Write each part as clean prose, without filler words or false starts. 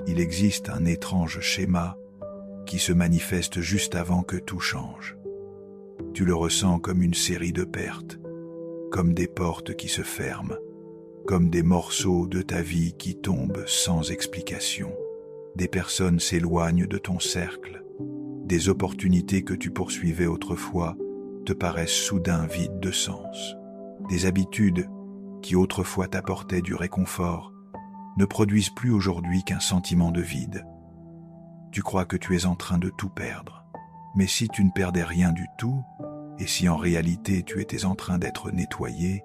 Il existe un étrange schéma qui se manifeste juste avant que tout change. Tu le ressens comme une série de pertes, comme des portes qui se ferment, comme des morceaux de ta vie qui tombent sans explication. Des personnes s'éloignent de ton cercle, des opportunités que tu poursuivais autrefois te paraissent soudain vides de sens. Des habitudes qui autrefois t'apportaient du réconfort ne produisent plus aujourd'hui qu'un sentiment de vide. Tu crois que tu es en train de tout perdre. Mais si tu ne perdais rien du tout, et si en réalité tu étais en train d'être nettoyé,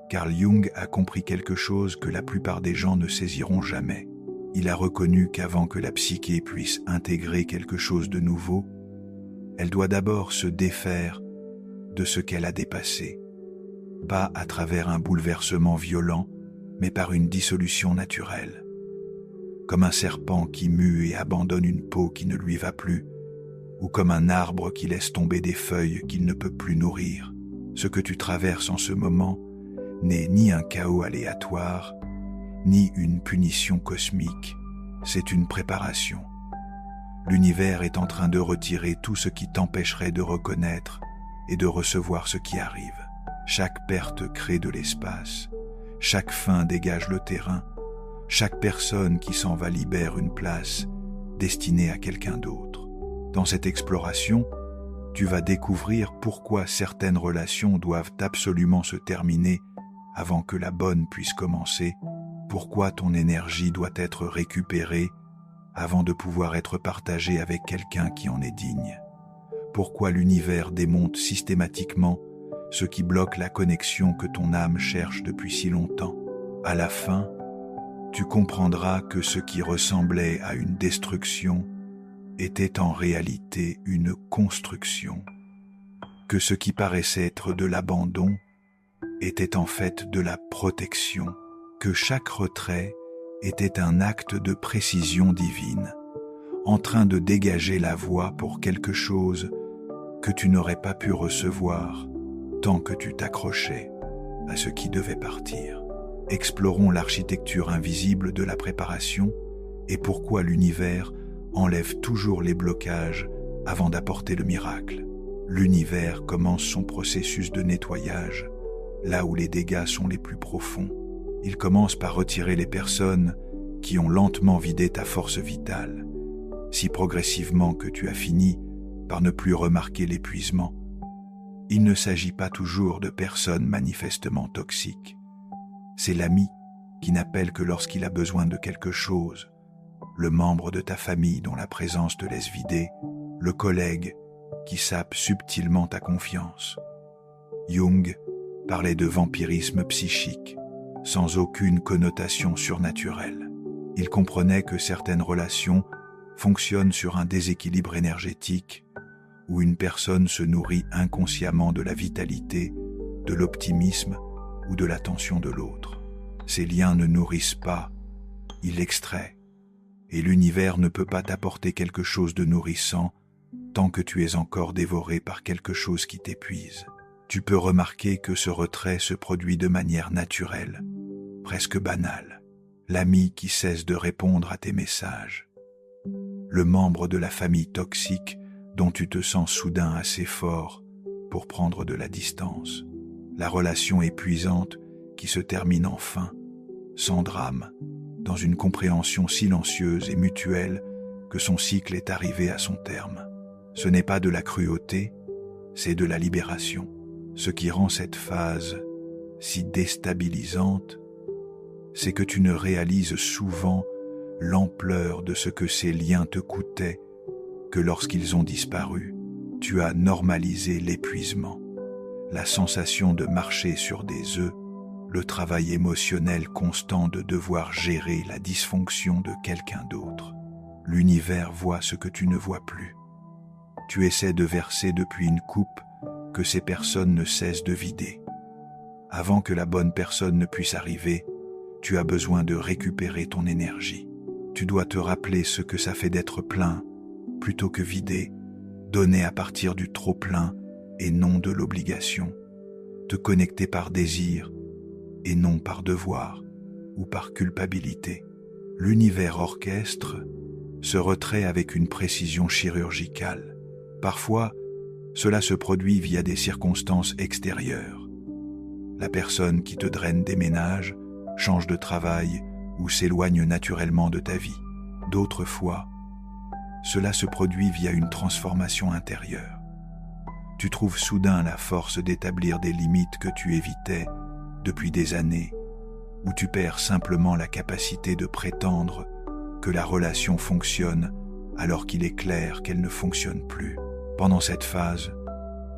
Carl Jung a compris quelque chose que la plupart des gens ne saisiront jamais. Il a reconnu qu'avant que la psyché puisse intégrer quelque chose de nouveau, elle doit d'abord se défaire de ce qu'elle a dépassé, pas à travers un bouleversement violent, mais par une dissolution naturelle. Comme un serpent qui mue et abandonne une peau qui ne lui va plus, ou comme un arbre qui laisse tomber des feuilles qu'il ne peut plus nourrir. Ce que tu traverses en ce moment n'est ni un chaos aléatoire, ni une punition cosmique, c'est une préparation. L'univers est en train de retirer tout ce qui t'empêcherait de reconnaître et de recevoir ce qui arrive. Chaque perte crée de l'espace, chaque fin dégage le terrain, chaque personne qui s'en va libère une place destinée à quelqu'un d'autre. Dans cette exploration, tu vas découvrir pourquoi certaines relations doivent absolument se terminer avant que la bonne puisse commencer, pourquoi ton énergie doit être récupérée avant de pouvoir être partagée avec quelqu'un qui en est digne, pourquoi l'univers démonte systématiquement ce qui bloque la connexion que ton âme cherche depuis si longtemps. À la fin, tu comprendras que ce qui ressemblait à une destruction était en réalité une construction, que ce qui paraissait être de l'abandon était en fait de la protection, que chaque retrait était un acte de précision divine, en train de dégager la voie pour quelque chose que tu n'aurais pas pu recevoir tant que tu t'accrochais à ce qui devait partir. Explorons l'architecture invisible de la préparation et pourquoi l'univers enlève toujours les blocages avant d'apporter le miracle. L'univers commence son processus de nettoyage là où les dégâts sont les plus profonds. Il commence par retirer les personnes qui ont lentement vidé ta force vitale, si progressivement que tu as fini par ne plus remarquer l'épuisement. Il ne s'agit pas toujours de personnes manifestement toxiques. C'est l'ami qui n'appelle que lorsqu'il a besoin de quelque chose, le membre de ta famille dont la présence te laisse vider, le collègue qui sape subtilement ta confiance. Jung parlait de vampirisme psychique, sans aucune connotation surnaturelle. Il comprenait que certaines relations fonctionnent sur un déséquilibre énergétique où une personne se nourrit inconsciemment de la vitalité, de l'optimisme ou de l'attention de l'autre. Ces liens ne nourrissent pas, ils l'extraient, et l'univers ne peut pas t'apporter quelque chose de nourrissant tant que tu es encore dévoré par quelque chose qui t'épuise. Tu peux remarquer que ce retrait se produit de manière naturelle, presque banale. L'ami qui cesse de répondre à tes messages, le membre de la famille toxique dont tu te sens soudain assez fort pour prendre de la distance, la relation épuisante qui se termine enfin, sans drame, dans une compréhension silencieuse et mutuelle que son cycle est arrivé à son terme. Ce n'est pas de la cruauté, c'est de la libération. Ce qui rend cette phase si déstabilisante, c'est que tu ne réalises souvent l'ampleur de ce que ces liens te coûtaient que lorsqu'ils ont disparu. Tu as normalisé l'épuisement, la sensation de marcher sur des œufs, le travail émotionnel constant de devoir gérer la dysfonction de quelqu'un d'autre. L'univers voit ce que tu ne vois plus. Tu essaies de verser depuis une coupe que ces personnes ne cessent de vider. Avant que la bonne personne ne puisse arriver, tu as besoin de récupérer ton énergie. Tu dois te rappeler ce que ça fait d'être plein, plutôt que vidé, donner à partir du trop-plein et non de l'obligation, te connecter par désir et non par devoir ou par culpabilité. L'univers orchestre ce retrait avec une précision chirurgicale. Parfois, cela se produit via des circonstances extérieures. La personne qui te draine déménage, change de travail ou s'éloigne naturellement de ta vie. D'autres fois, cela se produit via une transformation intérieure. Tu trouves soudain la force d'établir des limites que tu évitais depuis des années, ou tu perds simplement la capacité de prétendre que la relation fonctionne alors qu'il est clair qu'elle ne fonctionne plus. Pendant cette phase,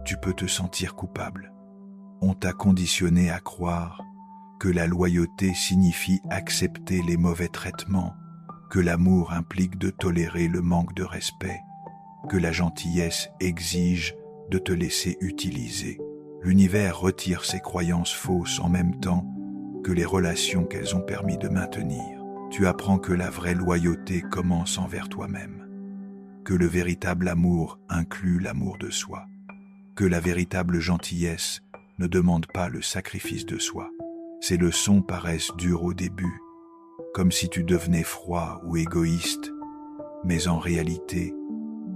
tu peux te sentir coupable. On t'a conditionné à croire que la loyauté signifie accepter les mauvais traitements, que l'amour implique de tolérer le manque de respect, que la gentillesse exige de te laisser utiliser. L'univers retire ces croyances fausses en même temps que les relations qu'elles ont permis de maintenir. Tu apprends que la vraie loyauté commence envers toi-même, que le véritable amour inclut l'amour de soi, que la véritable gentillesse ne demande pas le sacrifice de soi. Ces leçons paraissent dures au début, comme si tu devenais froid ou égoïste, mais en réalité,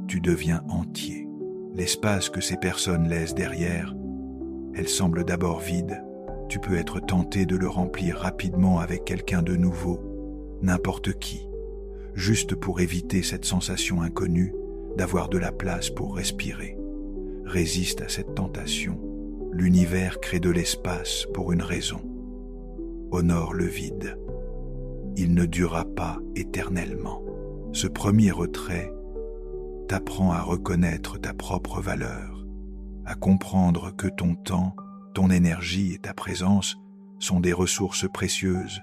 tu deviens entier. L'espace que ces personnes laissent derrière, elle semble d'abord vide. Tu peux être tenté de le remplir rapidement avec quelqu'un de nouveau, n'importe qui, juste pour éviter cette sensation inconnue d'avoir de la place pour respirer. Résiste à cette tentation. L'univers crée de l'espace pour une raison. Honore le vide. Il ne durera pas éternellement. Ce premier retrait t'apprend à reconnaître ta propre valeur, à comprendre que ton temps, ton énergie et ta présence sont des ressources précieuses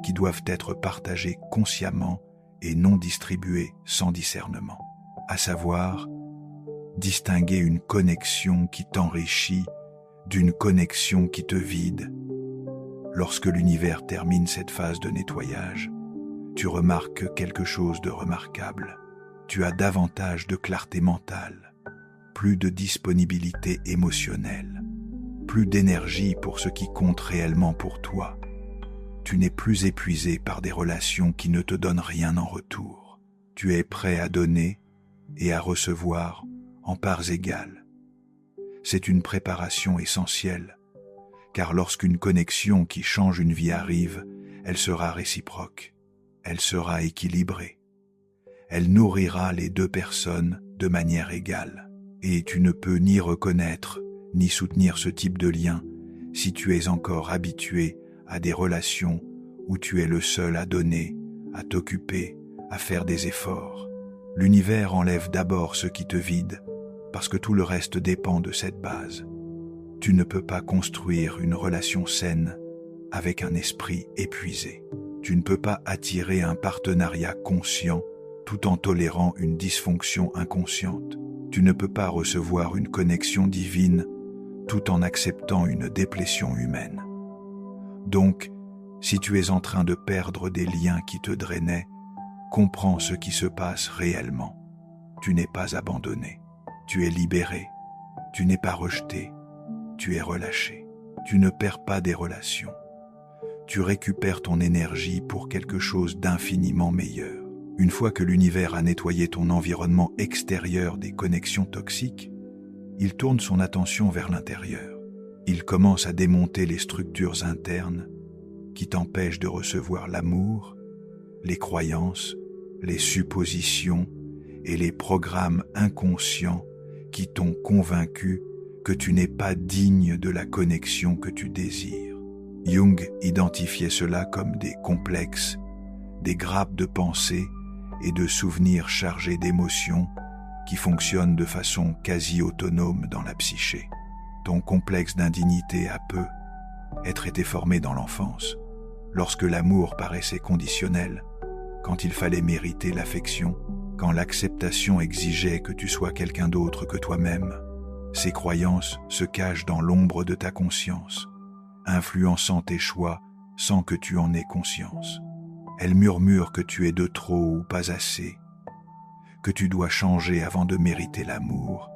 qui doivent être partagées consciemment et non distribuées sans discernement. À savoir, distinguer une connexion qui t'enrichit d'une connexion qui te vide. Lorsque l'univers termine cette phase de nettoyage, tu remarques quelque chose de remarquable. Tu as davantage de clarté mentale, plus de disponibilité émotionnelle, plus d'énergie pour ce qui compte réellement pour toi. Tu n'es plus épuisé par des relations qui ne te donnent rien en retour. Tu es prêt à donner et à recevoir en parts égales. C'est une préparation essentielle, car lorsqu'une connexion qui change une vie arrive, elle sera réciproque, elle sera équilibrée. Elle nourrira les deux personnes de manière égale. Et tu ne peux ni reconnaître, ni soutenir ce type de lien si tu es encore habitué à des relations où tu es le seul à donner, à t'occuper, à faire des efforts. L'univers enlève d'abord ce qui te vide, parce que tout le reste dépend de cette base. Tu ne peux pas construire une relation saine avec un esprit épuisé. Tu ne peux pas attirer un partenariat conscient tout en tolérant une dysfonction inconsciente. Tu ne peux pas recevoir une connexion divine tout en acceptant une déplétion humaine. Donc, si tu es en train de perdre des liens qui te drainaient, comprends ce qui se passe réellement. Tu n'es pas abandonné, tu es libéré, tu n'es pas rejeté, tu es relâché. Tu ne perds pas des relations. Tu récupères ton énergie pour quelque chose d'infiniment meilleur. Une fois que l'univers a nettoyé ton environnement extérieur des connexions toxiques, il tourne son attention vers l'intérieur. Il commence à démonter les structures internes qui t'empêchent de recevoir l'amour, les croyances, les suppositions et les programmes inconscients qui t'ont convaincu que tu n'es pas digne de la connexion que tu désires. Jung identifiait cela comme des complexes, des grappes de pensées et de souvenirs chargés d'émotions qui fonctionnent de façon quasi autonome dans la psyché. Ton complexe d'indignité a été formé dans l'enfance, lorsque l'amour paraissait conditionnel, quand il fallait mériter l'affection, quand l'acceptation exigeait que tu sois quelqu'un d'autre que toi-même. Ces croyances se cachent dans l'ombre de ta conscience, influençant tes choix sans que tu en aies conscience. Elles murmurent que tu es de trop ou pas assez, que tu dois changer avant de mériter l'amour,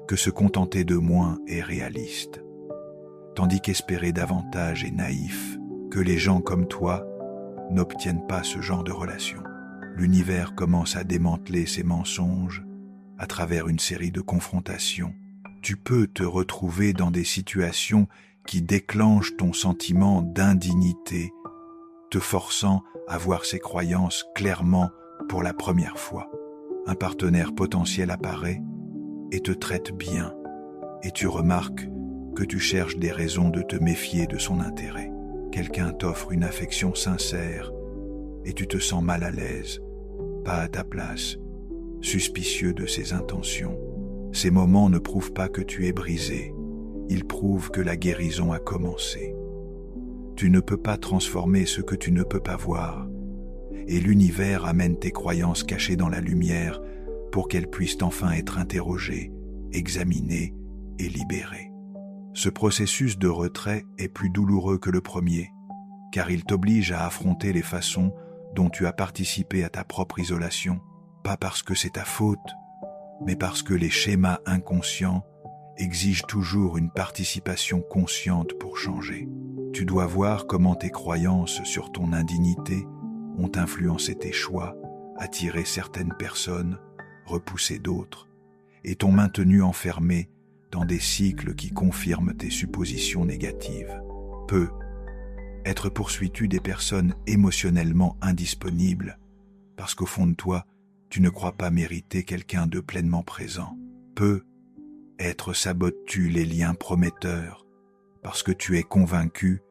que se contenter de moins est réaliste, tandis qu'espérer davantage est naïf, que les gens comme toi n'obtiennent pas ce genre de relation. L'univers commence à démanteler ses mensonges à travers une série de confrontations. Tu peux te retrouver dans des situations qui déclenchent ton sentiment d'indignité, te forçant à voir ses croyances clairement pour la première fois. Un partenaire potentiel apparaît et te traite bien, et tu remarques que tu cherches des raisons de te méfier de son intérêt. Quelqu'un t'offre une affection sincère et tu te sens mal à l'aise, pas à ta place, suspicieux de ses intentions. Ces moments ne prouvent pas que tu es brisé, ils prouvent que la guérison a commencé. Tu ne peux pas transformer ce que tu ne peux pas voir, et l'univers amène tes croyances cachées dans la lumière pour qu'elles puissent enfin être interrogées, examinées et libérées. Ce processus de retrait est plus douloureux que le premier, car il t'oblige à affronter les façons dont tu as participé à ta propre isolation, pas parce que c'est ta faute, mais parce que les schémas inconscients exigent toujours une participation consciente pour changer. Tu dois voir comment tes croyances sur ton indignité ont influencé tes choix, attiré certaines personnes, repoussé d'autres, et t'ont maintenu enfermé dans des cycles qui confirment tes suppositions négatives. Être poursuivi des personnes émotionnellement indisponibles, parce qu'au fond de toi, tu ne crois pas mériter quelqu'un de pleinement présent. Être sabotes-tu les liens prometteurs, parce que tu es convaincu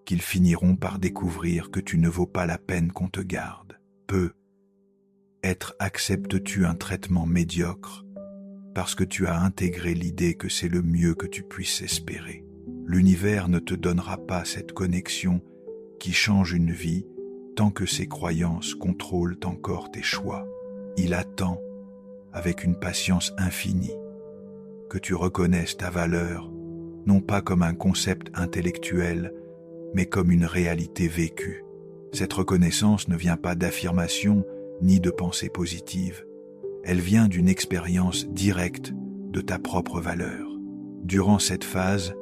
qu'ils finiront par découvrir que tu ne vaux pas la peine qu'on te garde. Être acceptes-tu un traitement médiocre, parce que tu as intégré l'idée que c'est le mieux que tu puisses espérer. L'univers ne te donnera pas cette connexion qui change une vie tant que ses croyances contrôlent encore tes choix. Il attend, avec une patience infinie, que tu reconnaisses ta valeur, non pas comme un concept intellectuel, mais comme une réalité vécue. Cette reconnaissance ne vient pas d'affirmation ni de pensée positive. Elle vient d'une expérience directe de ta propre valeur. Durant cette phase,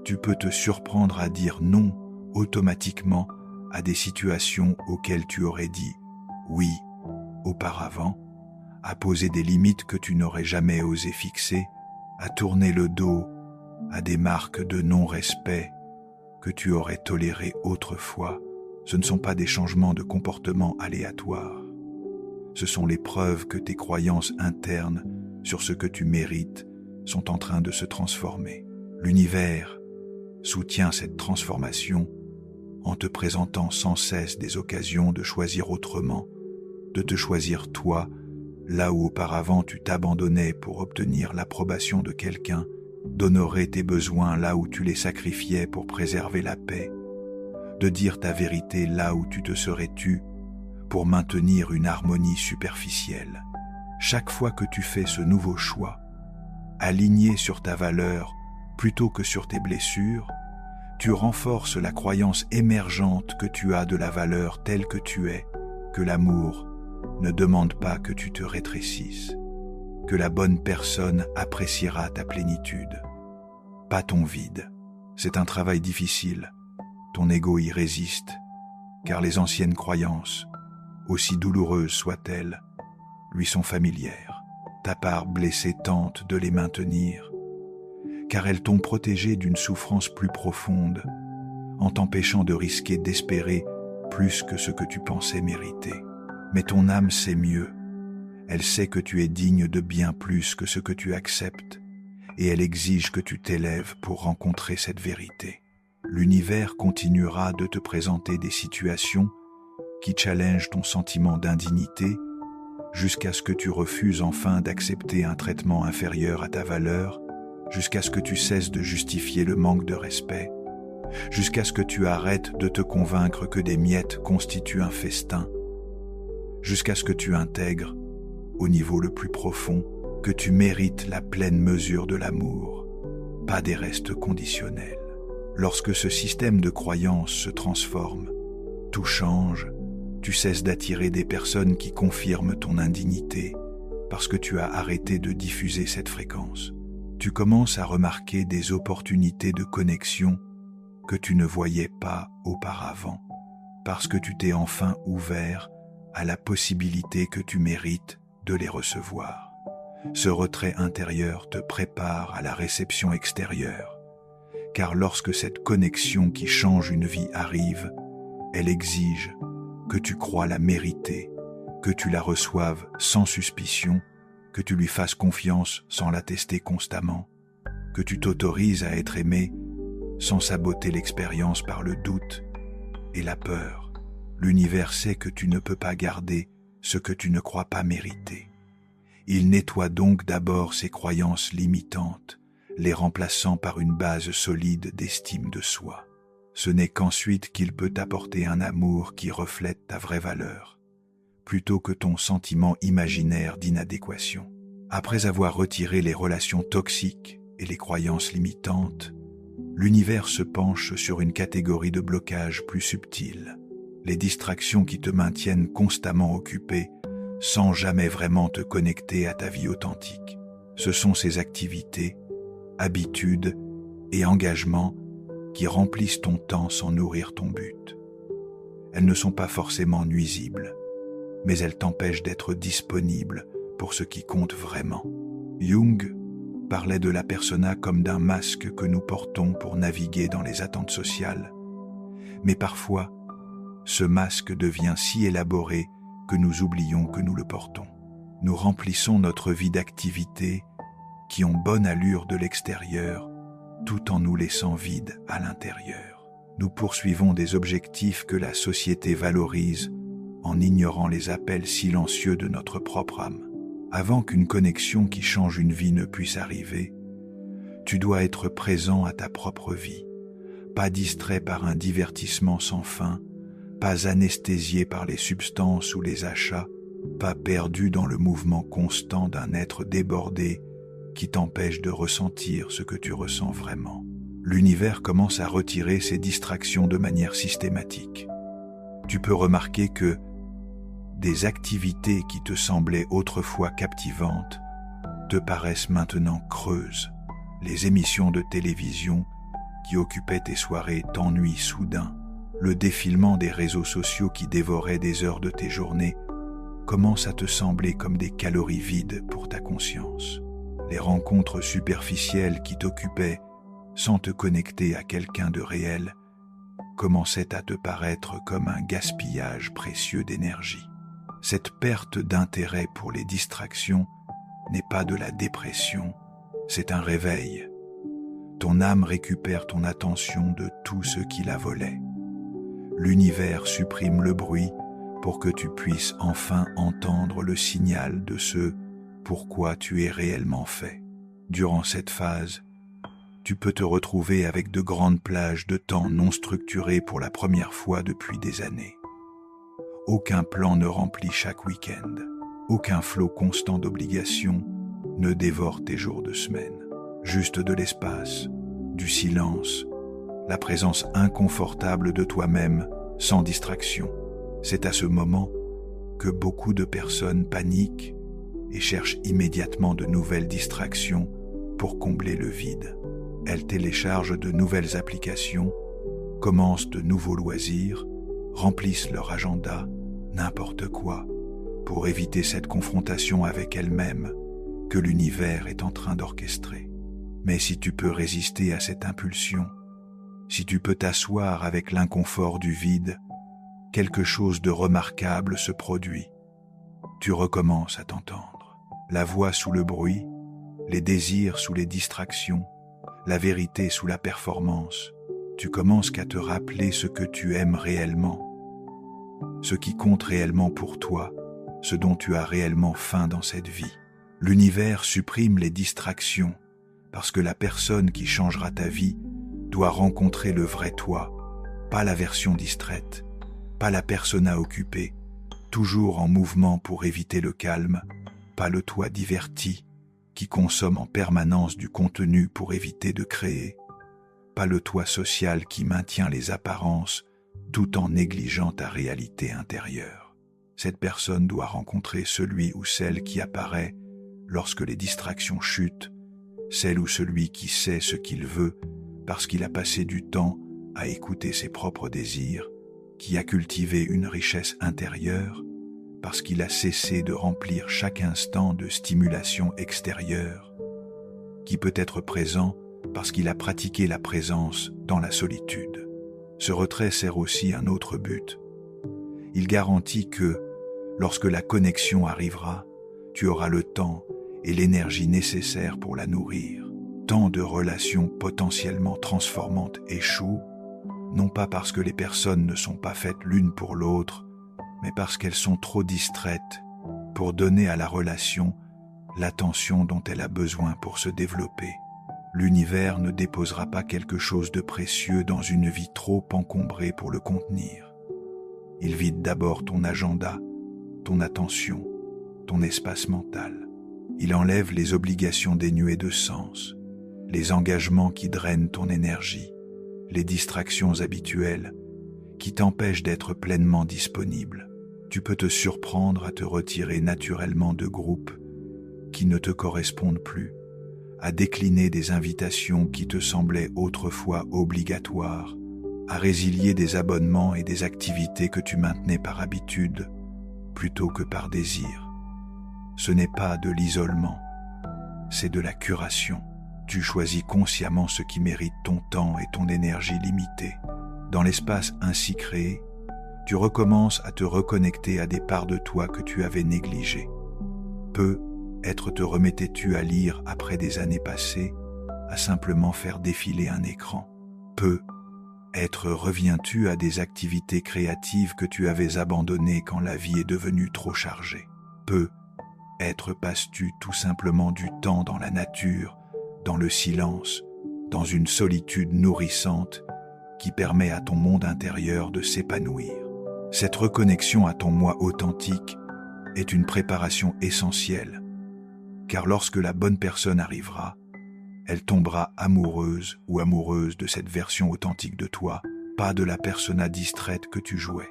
tu peux te surprendre à dire non automatiquement à des situations auxquelles tu aurais dit oui auparavant, à poser des limites que tu n'aurais jamais osé fixer, à tourner le dos à des marques de non-respect que tu aurais tolérées autrefois. Ce ne sont pas des changements de comportement aléatoires. Ce sont les preuves que tes croyances internes sur ce que tu mérites sont en train de se transformer. L'univers soutient cette transformation en te présentant sans cesse des occasions de choisir autrement, de te choisir toi, là où auparavant tu t'abandonnais pour obtenir l'approbation de quelqu'un, d'honorer tes besoins là où tu les sacrifiais pour préserver la paix, de dire ta vérité là où tu te serais tu pour maintenir une harmonie superficielle. Chaque fois que tu fais ce nouveau choix, aligné sur ta valeur plutôt que sur tes blessures, tu renforces la croyance émergente que tu as de la valeur telle que tu es, que l'amour ne demande pas que tu te rétrécisses, que la bonne personne appréciera ta plénitude, pas ton vide. C'est un travail difficile, ton ego y résiste, car les anciennes croyances, aussi douloureuses soient-elles, lui sont familières. Ta part blessée tente de les maintenir, car elles t'ont protégé d'une souffrance plus profonde, en t'empêchant de risquer d'espérer plus que ce que tu pensais mériter. Mais ton âme sait mieux. Elle sait que tu es digne de bien plus que ce que tu acceptes, et elle exige que tu t'élèves pour rencontrer cette vérité. L'univers continuera de te présenter des situations qui challengent ton sentiment d'indignité jusqu'à ce que tu refuses enfin d'accepter un traitement inférieur à ta valeur, jusqu'à ce que tu cesses de justifier le manque de respect, jusqu'à ce que tu arrêtes de te convaincre que des miettes constituent un festin, jusqu'à ce que tu intègres, au niveau le plus profond, que tu mérites la pleine mesure de l'amour, pas des restes conditionnels. Lorsque ce système de croyances se transforme, tout change, tu cesses d'attirer des personnes qui confirment ton indignité parce que tu as arrêté de diffuser cette fréquence. Tu commences à remarquer des opportunités de connexion que tu ne voyais pas auparavant. parce que tu t'es enfin ouvert à la possibilité que tu mérites de les recevoir. Ce retrait intérieur te prépare à la réception extérieure, car lorsque cette connexion qui change une vie arrive, elle exige que tu crois la mériter, que tu la reçoives sans suspicion, que tu lui fasses confiance sans la tester constamment, que tu t'autorises à être aimé sans saboter l'expérience par le doute et la peur. L'univers sait que tu ne peux pas garder ce que tu ne crois pas mériter. Il nettoie donc d'abord ses croyances limitantes, les remplaçant par une base solide d'estime de soi. Ce n'est qu'ensuite qu'il peut t'apporter un amour qui reflète ta vraie valeur, plutôt que ton sentiment imaginaire d'inadéquation. Après avoir retiré les relations toxiques et les croyances limitantes, l'univers se penche sur une catégorie de blocage plus subtile, les distractions qui te maintiennent constamment occupé sans jamais vraiment te connecter à ta vie authentique. Ce sont ces activités, habitudes et engagements qui remplissent ton temps sans nourrir ton but. Elles ne sont pas forcément nuisibles, mais elles t'empêchent d'être disponible pour ce qui compte vraiment. Jung parlait de la persona comme d'un masque que nous portons pour naviguer dans les attentes sociales. Mais parfois, ce masque devient si élaboré que nous oublions que nous le portons. Nous remplissons notre vie d'activités qui ont bonne allure de l'extérieur, tout en nous laissant vides à l'intérieur. Nous poursuivons des objectifs que la société valorise en ignorant les appels silencieux de notre propre âme. Avant qu'une connexion qui change une vie ne puisse arriver, tu dois être présent à ta propre vie, pas distrait par un divertissement sans fin, pas anesthésié par les substances ou les achats, pas perdu dans le mouvement constant d'un être débordé qui t'empêche de ressentir ce que tu ressens vraiment. L'univers commence à retirer ces distractions de manière systématique. Tu peux remarquer que des activités qui te semblaient autrefois captivantes te paraissent maintenant creuses. Les émissions de télévision qui occupaient tes soirées t'ennuient soudain. Le défilement des réseaux sociaux qui dévoraient des heures de tes journées commence à te sembler comme des calories vides pour ta conscience. Les rencontres superficielles qui t'occupaient sans te connecter à quelqu'un de réel commençaient à te paraître comme un gaspillage précieux d'énergie. Cette perte d'intérêt pour les distractions n'est pas de la dépression, c'est un réveil. Ton âme récupère ton attention de tout ce qui la volait. L'univers supprime le bruit pour que tu puisses enfin entendre le signal de ce pourquoi tu es réellement fait. Durant cette phase, tu peux te retrouver avec de grandes plages de temps non structurées pour la première fois depuis des années. Aucun plan ne remplit chaque week-end. Aucun flot constant d'obligations ne dévore tes jours de semaine. Juste de l'espace, du silence, la présence inconfortable de toi-même sans distraction. C'est à ce moment que beaucoup de personnes paniquent et cherchent immédiatement de nouvelles distractions pour combler le vide. Elles téléchargent de nouvelles applications, commencent de nouveaux loisirs, remplissent leur agenda, n'importe quoi, pour éviter cette confrontation avec elles-mêmes que l'univers est en train d'orchestrer. Mais si tu peux résister à cette impulsion, si tu peux t'asseoir avec l'inconfort du vide, quelque chose de remarquable se produit. Tu recommences à t'entendre. La voix sous le bruit, les désirs sous les distractions, la vérité sous la performance. Tu commences qu'à te rappeler ce que tu aimes réellement, ce qui compte réellement pour toi, ce dont tu as réellement faim dans cette vie. L'univers supprime les distractions parce que la personne qui changera ta vie doit rencontrer le vrai toi, pas la version distraite, pas la persona occupée, toujours en mouvement pour éviter le calme, pas le toi diverti qui consomme en permanence du contenu pour éviter de créer, pas le toi social qui maintient les apparences tout en négligeant ta réalité intérieure. Cette personne doit rencontrer celui ou celle qui apparaît lorsque les distractions chutent, celle ou celui qui sait ce qu'il veut parce qu'il a passé du temps à écouter ses propres désirs qui a cultivé une richesse intérieure parce qu'il a cessé de remplir chaque instant de stimulation extérieure, qui peut être présent parce qu'il a pratiqué la présence dans la solitude. Ce retrait sert aussi un autre but. Il garantit que, lorsque la connexion arrivera, tu auras le temps et l'énergie nécessaires pour la nourrir. Tant de relations potentiellement transformantes échouent, non pas parce que les personnes ne sont pas faites l'une pour l'autre, mais parce qu'elles sont trop distraites pour donner à la relation l'attention dont elle a besoin pour se développer. L'univers ne déposera pas quelque chose de précieux dans une vie trop encombrée pour le contenir. Il vide d'abord ton agenda, ton attention, ton espace mental. Il enlève les obligations dénuées de sens, les engagements qui drainent ton énergie, les distractions habituelles qui t'empêchent d'être pleinement disponible. Tu peux te surprendre à te retirer naturellement de groupes qui ne te correspondent plus, à décliner des invitations qui te semblaient autrefois obligatoires, à résilier des abonnements et des activités que tu maintenais par habitude plutôt que par désir. Ce n'est pas de l'isolement, c'est de la curation. Tu choisis consciemment ce qui mérite ton temps et ton énergie limitée. Dans l'espace ainsi créé, tu recommences à te reconnecter à des parts de toi que tu avais négligées. Peut-être te remettais-tu à lire après des années passées, à simplement faire défiler un écran. Peut-être reviens-tu à des activités créatives que tu avais abandonnées quand la vie est devenue trop chargée. Peut-être passes-tu tout simplement du temps dans la nature, dans le silence, dans une solitude nourrissante qui permet à ton monde intérieur de s'épanouir. Cette reconnexion à ton moi authentique est une préparation essentielle, car lorsque la bonne personne arrivera, elle tombera amoureuse ou amoureuse de cette version authentique de toi, pas de la persona distraite que tu jouais,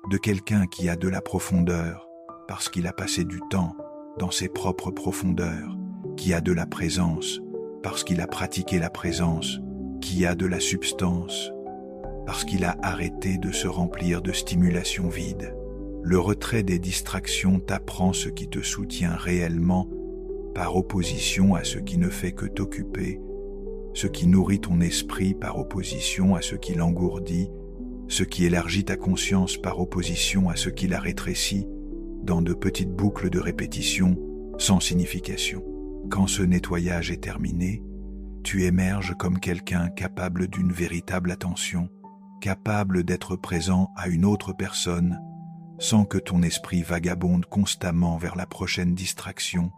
de quelqu'un qui a de la profondeur parce qu'il a passé du temps dans ses propres profondeurs, qui a de la présence parce qu'il a pratiqué la présence, qui a de la substance parce qu'il a arrêté de se remplir de stimulations vides. Le retrait des distractions t'apprend ce qui te soutient réellement par opposition à ce qui ne fait que t'occuper, ce qui nourrit ton esprit par opposition à ce qui l'engourdit, ce qui élargit ta conscience par opposition à ce qui la rétrécit, dans de petites boucles de répétition sans signification. Quand ce nettoyage est terminé, tu émerges comme quelqu'un capable d'une véritable attention, capable d'être présent à une autre personne, sans que ton esprit vagabonde constamment vers la prochaine distraction,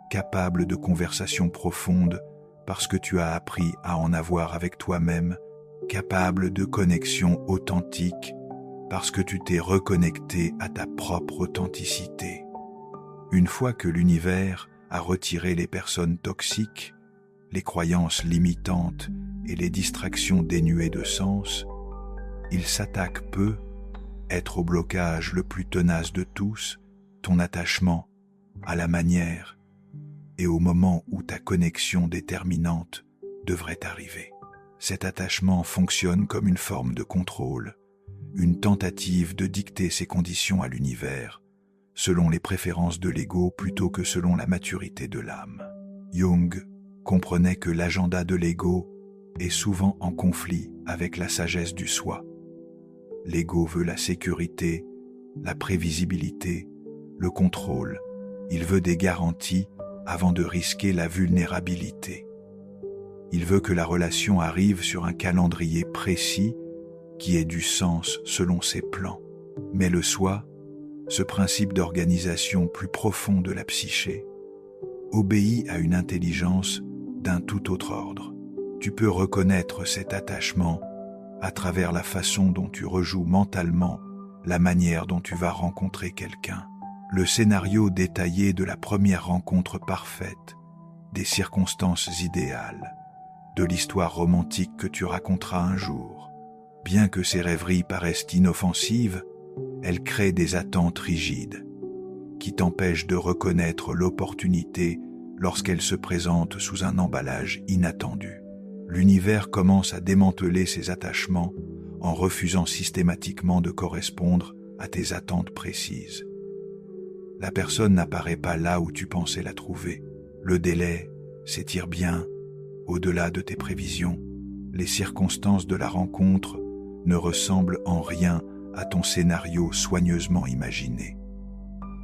capable de conversations profondes parce que tu as appris à en avoir avec toi-même, capable de connexion authentique parce que tu t'es reconnecté à ta propre authenticité. Une fois que l'univers a retiré les personnes toxiques, les croyances limitantes et les distractions dénuées de sens, il s'attaque être au blocage le plus tenace de tous, ton attachement à la manière et au moment où ta connexion déterminante devrait arriver. Cet attachement fonctionne comme une forme de contrôle, une tentative de dicter ses conditions à l'univers, selon les préférences de l'ego plutôt que selon la maturité de l'âme. Jung comprenait que l'agenda de l'ego est souvent en conflit avec la sagesse du soi. L'ego veut la sécurité, la prévisibilité, le contrôle. Il veut des garanties avant de risquer la vulnérabilité. Il veut que la relation arrive sur un calendrier précis qui ait du sens selon ses plans. Mais le soi, ce principe d'organisation plus profond de la psyché, obéit à une intelligence d'un tout autre ordre. Tu peux reconnaître cet attachement à travers la façon dont tu rejoues mentalement la manière dont tu vas rencontrer quelqu'un. Le scénario détaillé de la première rencontre parfaite, des circonstances idéales, de l'histoire romantique que tu raconteras un jour. Bien que ces rêveries paraissent inoffensives, elles créent des attentes rigides, qui t'empêchent de reconnaître l'opportunité lorsqu'elle se présente sous un emballage inattendu. L'univers commence à démanteler ses attachements en refusant systématiquement de correspondre à tes attentes précises. La personne n'apparaît pas là où tu pensais la trouver. Le délai s'étire bien au-delà de tes prévisions. Les circonstances de la rencontre ne ressemblent en rien à ton scénario soigneusement imaginé.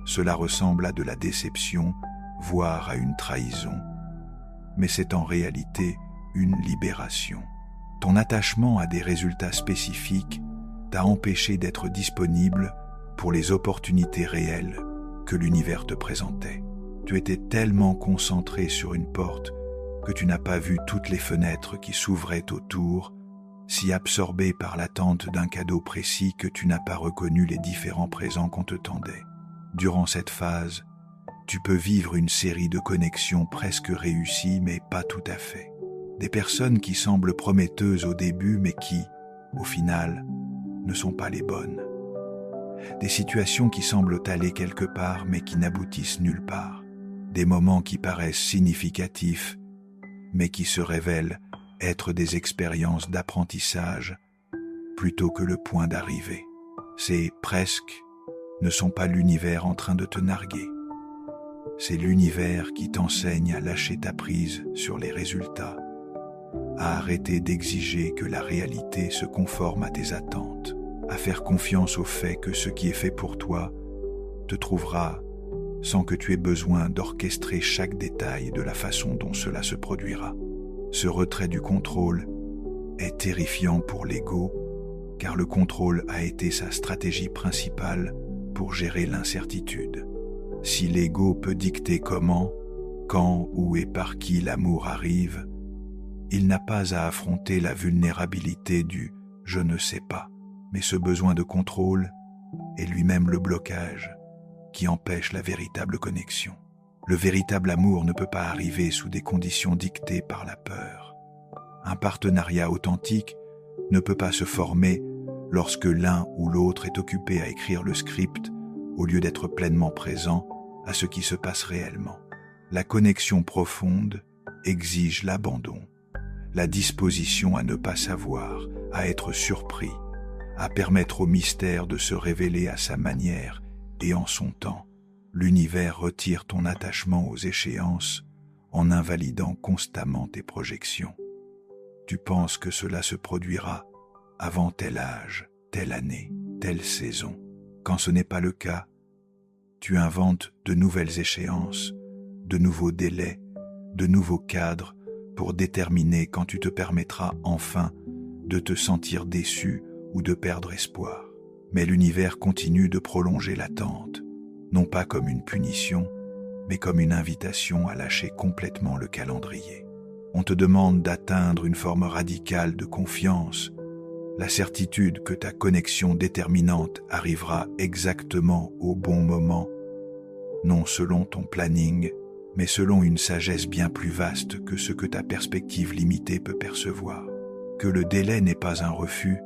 Cela ressemble à de la déception, voire à une trahison. Mais c'est en réalité une libération. Ton attachement à des résultats spécifiques t'a empêché d'être disponible pour les opportunités réelles que l'univers te présentait. Tu étais tellement concentré sur une porte que tu n'as pas vu toutes les fenêtres qui s'ouvraient autour, si absorbé par l'attente d'un cadeau précis que tu n'as pas reconnu les différents présents qu'on te tendait. Durant cette phase, tu peux vivre une série de connexions presque réussies, mais pas tout à fait. Des personnes qui semblent prometteuses au début, mais qui, au final, ne sont pas les bonnes. Des situations qui semblent aller quelque part, mais qui n'aboutissent nulle part. Des moments qui paraissent significatifs, mais qui se révèlent être des expériences d'apprentissage plutôt que le point d'arrivée. Ces presque ne sont pas l'univers en train de te narguer. C'est l'univers qui t'enseigne à lâcher ta prise sur les résultats, à arrêter d'exiger que la réalité se conforme à tes attentes, à faire confiance au fait que ce qui est fait pour toi te trouvera sans que tu aies besoin d'orchestrer chaque détail de la façon dont cela se produira. Ce retrait du contrôle est terrifiant pour l'ego, car le contrôle a été sa stratégie principale pour gérer l'incertitude. Si l'ego peut dicter comment, quand, où et par qui l'amour arrive, il n'a pas à affronter la vulnérabilité du « je ne sais pas », mais ce besoin de contrôle est lui-même le blocage qui empêche la véritable connexion. Le véritable amour ne peut pas arriver sous des conditions dictées par la peur. Un partenariat authentique ne peut pas se former lorsque l'un ou l'autre est occupé à écrire le script au lieu d'être pleinement présent à ce qui se passe réellement. La connexion profonde exige l'abandon, la disposition à ne pas savoir, à être surpris, à permettre au mystère de se révéler à sa manière et en son temps. L'univers retire ton attachement aux échéances en invalidant constamment tes projections. Tu penses que cela se produira avant tel âge, telle année, telle saison. Quand ce n'est pas le cas, tu inventes de nouvelles échéances, de nouveaux délais, de nouveaux cadres pour déterminer quand tu te permettras enfin de te sentir déçu ou de perdre espoir. Mais l'univers continue de prolonger l'attente, non pas comme une punition, mais comme une invitation à lâcher complètement le calendrier. On te demande d'atteindre une forme radicale de confiance, la certitude que ta connexion déterminante arrivera exactement au bon moment, non selon ton planning, mais selon une sagesse bien plus vaste que ce que ta perspective limitée peut percevoir. Que le délai n'est pas un refus,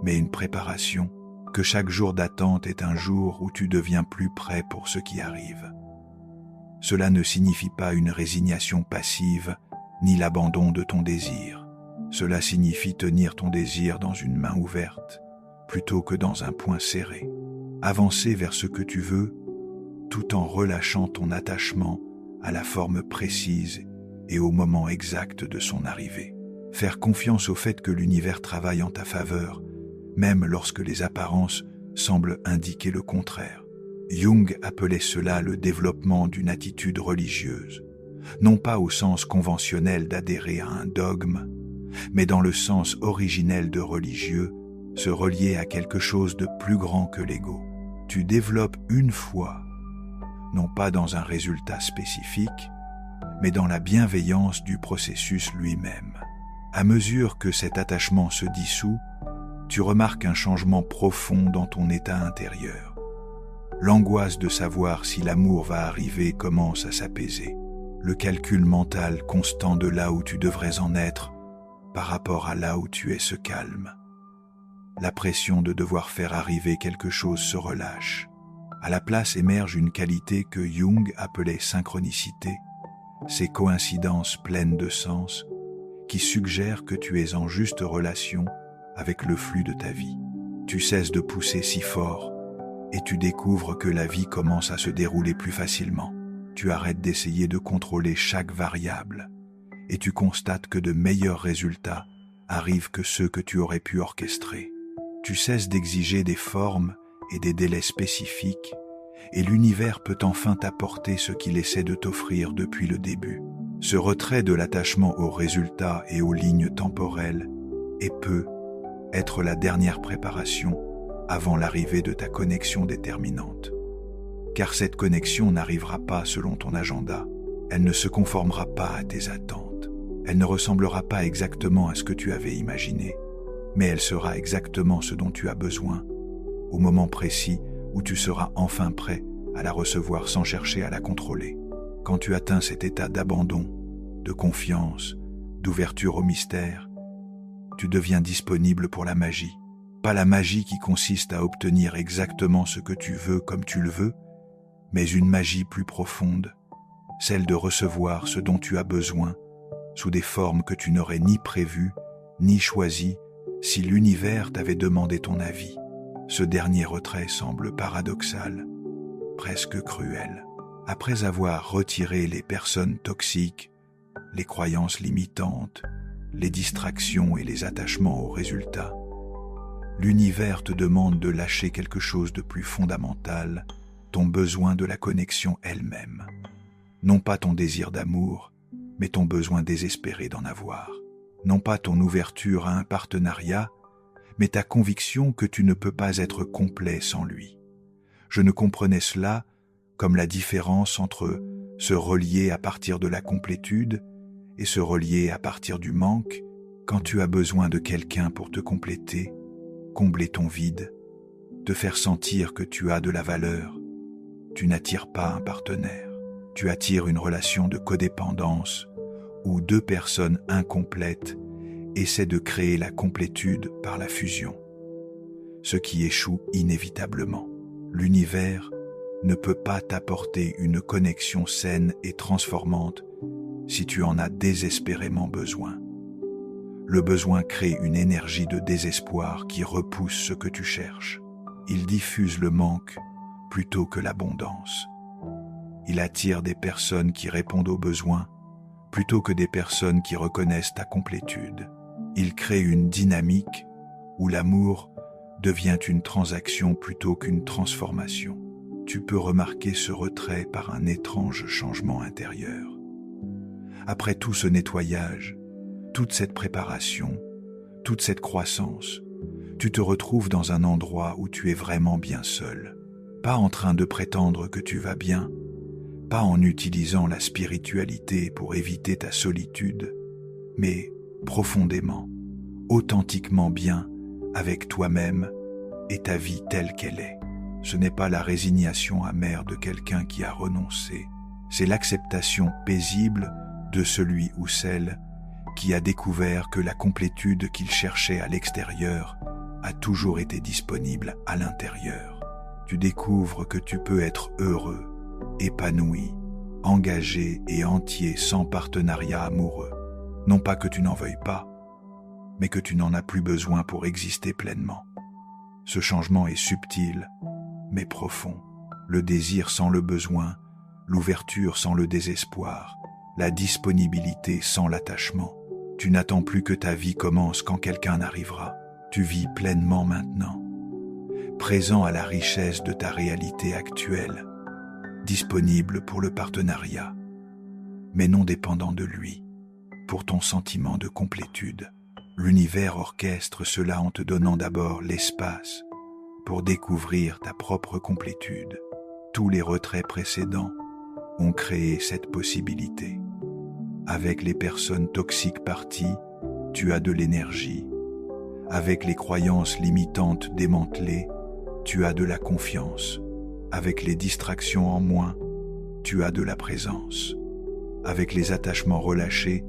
mais une préparation, que chaque jour d'attente est un jour où tu deviens plus prêt pour ce qui arrive. Cela ne signifie pas une résignation passive, ni l'abandon de ton désir. Cela signifie tenir ton désir dans une main ouverte, plutôt que dans un poing serré. Avancer vers ce que tu veux, tout en relâchant ton attachement à la forme précise et au moment exact de son arrivée. Faire confiance au fait que l'univers travaille en ta faveur, même lorsque les apparences semblent indiquer le contraire. Jung appelait cela le développement d'une attitude religieuse, non pas au sens conventionnel d'adhérer à un dogme, mais dans le sens originel de religieux, se relier à quelque chose de plus grand que l'ego. Tu développes une foi, non pas dans un résultat spécifique, mais dans la bienveillance du processus lui-même. À mesure que cet attachement se dissout, tu remarques un changement profond dans ton état intérieur. L'angoisse de savoir si l'amour va arriver commence à s'apaiser. Le calcul mental constant de là où tu devrais en être par rapport à là où tu es se calme. La pression de devoir faire arriver quelque chose se relâche. À la place émerge une qualité que Jung appelait synchronicité, ces coïncidences pleines de sens qui suggèrent que tu es en juste relation avec le flux de ta vie. Tu cesses de pousser si fort et tu découvres que la vie commence à se dérouler plus facilement. Tu arrêtes d'essayer de contrôler chaque variable et tu constates que de meilleurs résultats arrivent que ceux que tu aurais pu orchestrer. Tu cesses d'exiger des formes et des délais spécifiques et l'univers peut enfin t'apporter ce qu'il essaie de t'offrir depuis le début. Ce retrait de l'attachement aux résultats et aux lignes temporelles peut être la dernière préparation avant l'arrivée de ta connexion déterminante. Car cette connexion n'arrivera pas selon ton agenda, elle ne se conformera pas à tes attentes, elle ne ressemblera pas exactement à ce que tu avais imaginé, mais elle sera exactement ce dont tu as besoin, au moment précis où tu seras enfin prêt à la recevoir sans chercher à la contrôler. Quand tu atteins cet état d'abandon, de confiance, d'ouverture au mystère, tu deviens disponible pour la magie. Pas la magie qui consiste à obtenir exactement ce que tu veux comme tu le veux, mais une magie plus profonde, celle de recevoir ce dont tu as besoin, sous des formes que tu n'aurais ni prévues, ni choisies, si l'univers t'avait demandé ton avis. Ce dernier retrait semble paradoxal, presque cruel. Après avoir retiré les personnes toxiques, les croyances limitantes, les distractions et les attachements aux résultats, l'univers te demande de lâcher quelque chose de plus fondamental, ton besoin de la connexion elle-même. Non pas ton désir d'amour, mais ton besoin désespéré d'en avoir. Non pas ton ouverture à un partenariat, mais ta conviction que tu ne peux pas être complet sans lui. Je ne comprenais cela comme la différence entre se relier à partir de la complétude et se relier à partir du manque quand tu as besoin de quelqu'un pour te compléter, combler ton vide, te faire sentir que tu as de la valeur. Tu n'attires pas un partenaire, tu attires une relation de codépendance où deux personnes incomplètes essaient de créer la complétude par la fusion, ce qui échoue inévitablement. L'univers ne peut pas t'apporter une connexion saine et transformante si tu en as désespérément besoin. Le besoin crée une énergie de désespoir qui repousse ce que tu cherches. Il diffuse le manque plutôt que l'abondance. Il attire des personnes qui répondent aux besoins plutôt que des personnes qui reconnaissent ta complétude. Il crée une dynamique où l'amour devient une transaction plutôt qu'une transformation. Tu peux remarquer ce retrait par un étrange changement intérieur. Après tout ce nettoyage, toute cette préparation, toute cette croissance, tu te retrouves dans un endroit où tu es vraiment bien seul. Pas en train de prétendre que tu vas bien, pas en utilisant la spiritualité pour éviter ta solitude, mais profondément, authentiquement bien avec toi-même et ta vie telle qu'elle est. Ce n'est pas la résignation amère de quelqu'un qui a renoncé, c'est l'acceptation paisible de celui ou celle qui a découvert que la complétude qu'il cherchait à l'extérieur a toujours été disponible à l'intérieur. Tu découvres que tu peux être heureux, épanoui, engagé et entier sans partenariat amoureux. Non pas que tu n'en veuilles pas, mais que tu n'en as plus besoin pour exister pleinement. Ce changement est subtil, mais profond. Le désir sans le besoin, l'ouverture sans le désespoir, la disponibilité sans l'attachement. Tu n'attends plus que ta vie commence quand quelqu'un arrivera. Tu vis pleinement maintenant, présent à la richesse de ta réalité actuelle, disponible pour le partenariat, mais non dépendant de lui, pour ton sentiment de complétude. L'univers orchestre cela en te donnant d'abord l'espace pour découvrir ta propre complétude. Tous les retraits précédents ont créé cette possibilité. Avec les personnes toxiques parties, tu as de l'énergie. Avec les croyances limitantes démantelées, tu as de la confiance. Avec les distractions en moins, tu as de la présence. Avec les attachements relâchés,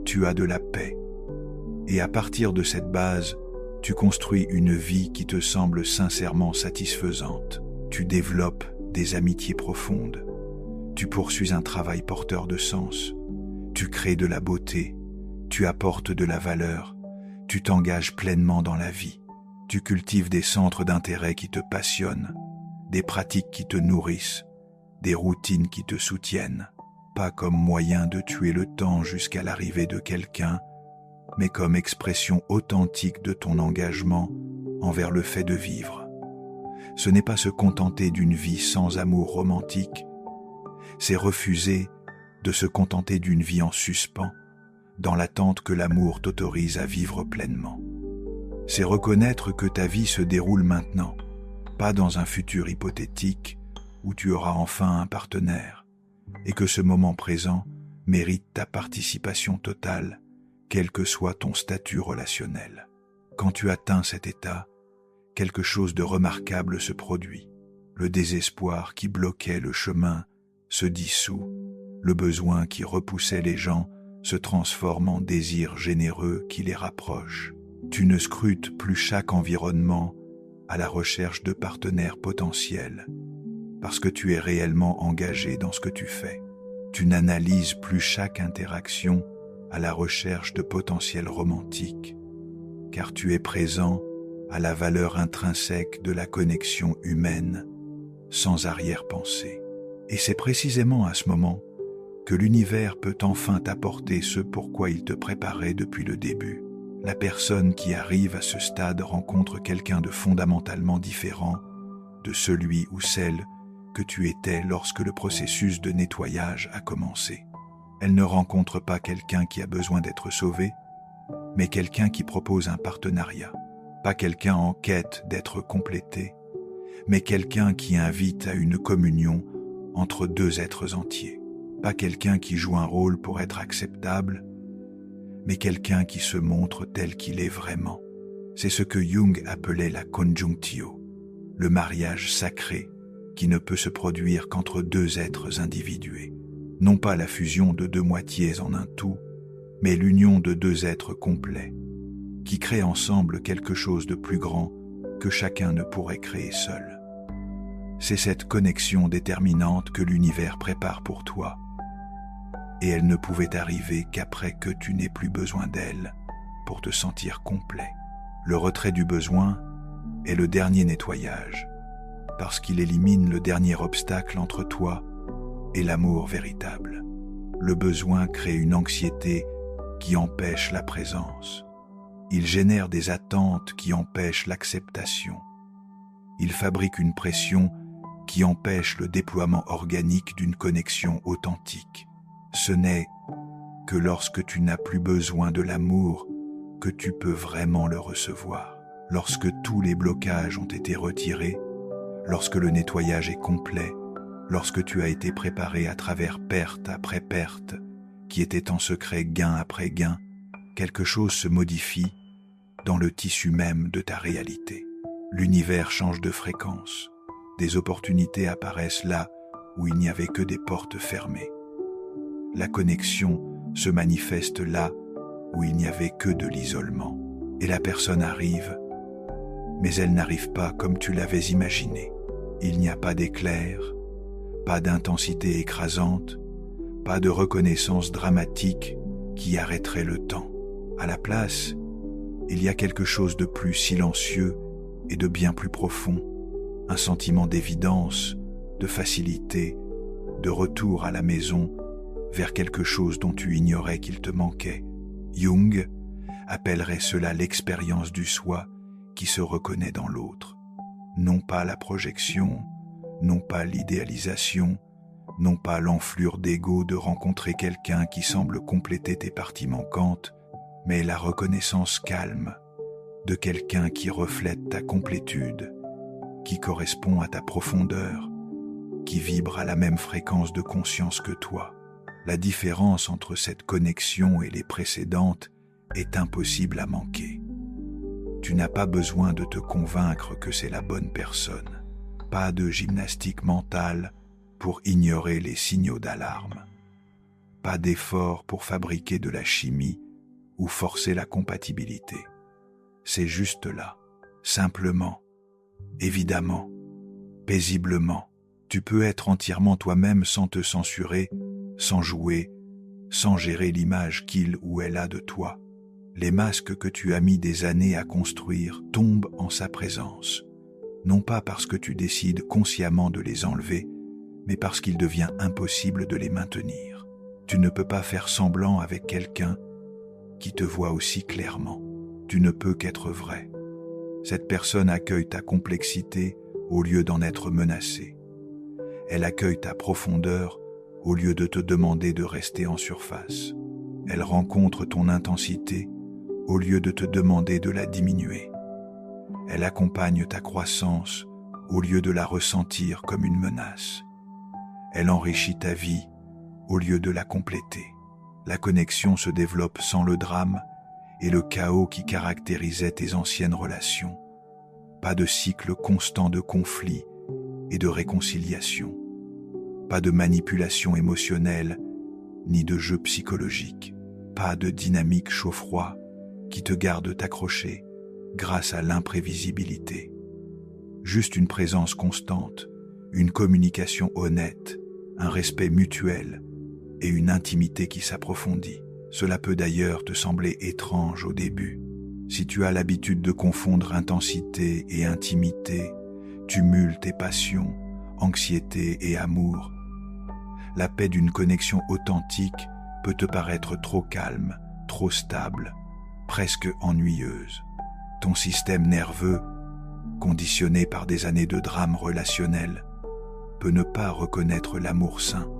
tu as de la paix. Et à partir de cette base, tu construis une vie qui te semble sincèrement satisfaisante. Tu développes des amitiés profondes. Tu poursuis un travail porteur de sens. Tu crées de la beauté. Tu apportes de la valeur. Tu t'engages pleinement dans la vie. Tu cultives des centres d'intérêt qui te passionnent, des pratiques qui te nourrissent, des routines qui te soutiennent, pas comme moyen de tuer le temps jusqu'à l'arrivée de quelqu'un, mais comme expression authentique de ton engagement envers le fait de vivre. Ce n'est pas se contenter d'une vie sans amour romantique, c'est refuser de se contenter d'une vie en suspens, dans l'attente que l'amour t'autorise à vivre pleinement. C'est reconnaître que ta vie se déroule maintenant, pas dans un futur hypothétique où tu auras enfin un partenaire, et que ce moment présent mérite ta participation totale, quel que soit ton statut relationnel. Quand tu atteins cet état, quelque chose de remarquable se produit. Le désespoir qui bloquait le chemin se dissout, le besoin qui repoussait les gens se transforme en désir généreux qui les rapproche. Tu ne scrutes plus chaque environnement à la recherche de partenaires potentiels, parce que tu es réellement engagé dans ce que tu fais. Tu n'analyses plus chaque interaction à la recherche de potentiel romantique, car tu es présent à la valeur intrinsèque de la connexion humaine, sans arrière-pensée. Et c'est précisément à ce moment que l'univers peut enfin t'apporter ce pourquoi il te préparait depuis le début. La personne qui arrive à ce stade rencontre quelqu'un de fondamentalement différent de celui ou celle que tu étais lorsque le processus de nettoyage a commencé. Elle ne rencontre pas quelqu'un qui a besoin d'être sauvé, mais quelqu'un qui propose un partenariat. Pas quelqu'un en quête d'être complété, mais quelqu'un qui invite à une communion entre deux êtres entiers. Pas quelqu'un qui joue un rôle pour être acceptable, mais quelqu'un qui se montre tel qu'il est vraiment. C'est ce que Jung appelait la conjunctio, le mariage sacré qui ne peut se produire qu'entre deux êtres individués. Non pas la fusion de deux moitiés en un tout, mais l'union de deux êtres complets, qui créent ensemble quelque chose de plus grand que chacun ne pourrait créer seul. C'est cette connexion déterminante que l'univers prépare pour toi, et elle ne pouvait arriver qu'après que tu n'aies plus besoin d'elle pour te sentir complet. Le retrait du besoin est le dernier nettoyage, parce qu'il élimine le dernier obstacle entre toi et l'amour véritable. Le besoin crée une anxiété qui empêche la présence. Il génère des attentes qui empêchent l'acceptation. Il fabrique une pression qui empêche le déploiement organique d'une connexion authentique. Ce n'est que lorsque tu n'as plus besoin de l'amour que tu peux vraiment le recevoir. Lorsque tous les blocages ont été retirés, lorsque le nettoyage est complet, lorsque tu as été préparé à travers perte après perte, qui était en secret gain après gain, quelque chose se modifie dans le tissu même de ta réalité. L'univers change de fréquence. Des opportunités apparaissent là où il n'y avait que des portes fermées. La connexion se manifeste là où il n'y avait que de l'isolement. Et la personne arrive, mais elle n'arrive pas comme tu l'avais imaginé. Il n'y a pas d'éclair, pas d'intensité écrasante, pas de reconnaissance dramatique qui arrêterait le temps. À la place, il y a quelque chose de plus silencieux et de bien plus profond, un sentiment d'évidence, de facilité, de retour à la maison vers quelque chose dont tu ignorais qu'il te manquait. Jung appellerait cela l'expérience du soi qui se reconnaît dans l'autre. Non pas la projection, non pas l'idéalisation, non pas l'enflure d'ego de rencontrer quelqu'un qui semble compléter tes parties manquantes, mais la reconnaissance calme de quelqu'un qui reflète ta complétude, qui correspond à ta profondeur, qui vibre à la même fréquence de conscience que toi. La différence entre cette connexion et les précédentes est impossible à manquer. Tu n'as pas besoin de te convaincre que c'est la bonne personne. Pas de gymnastique mentale pour ignorer les signaux d'alarme. Pas d'effort pour fabriquer de la chimie ou forcer la compatibilité. C'est juste là, simplement, évidemment, paisiblement. Tu peux être entièrement toi-même sans te censurer, sans jouer, sans gérer l'image qu'il ou elle a de toi. Les masques que tu as mis des années à construire tombent en sa présence, non pas parce que tu décides consciemment de les enlever, mais parce qu'il devient impossible de les maintenir. Tu ne peux pas faire semblant avec quelqu'un qui te voit aussi clairement. Tu ne peux qu'être vrai. Cette personne accueille ta complexité au lieu d'en être menacée. Elle accueille ta profondeur au lieu de te demander de rester en surface. Elle rencontre ton intensité au lieu de te demander de la diminuer. Elle accompagne ta croissance au lieu de la ressentir comme une menace. Elle enrichit ta vie au lieu de la compléter. La connexion se développe sans le drame et le chaos qui caractérisait tes anciennes relations. Pas de cycle constant de conflits et de réconciliation. Pas de manipulation émotionnelle ni de jeu psychologique. Pas de dynamique chaud-froid qui te garde accroché grâce à l'imprévisibilité. Juste une présence constante, une communication honnête, un respect mutuel et une intimité qui s'approfondit. Cela peut d'ailleurs te sembler étrange au début. Si tu as l'habitude de confondre intensité et intimité, tumulte et passion, anxiété et amour, la paix d'une connexion authentique peut te paraître trop calme, trop stable, presque ennuyeuse. Ton système nerveux, conditionné par des années de drame relationnel, peut ne pas reconnaître l'amour sain,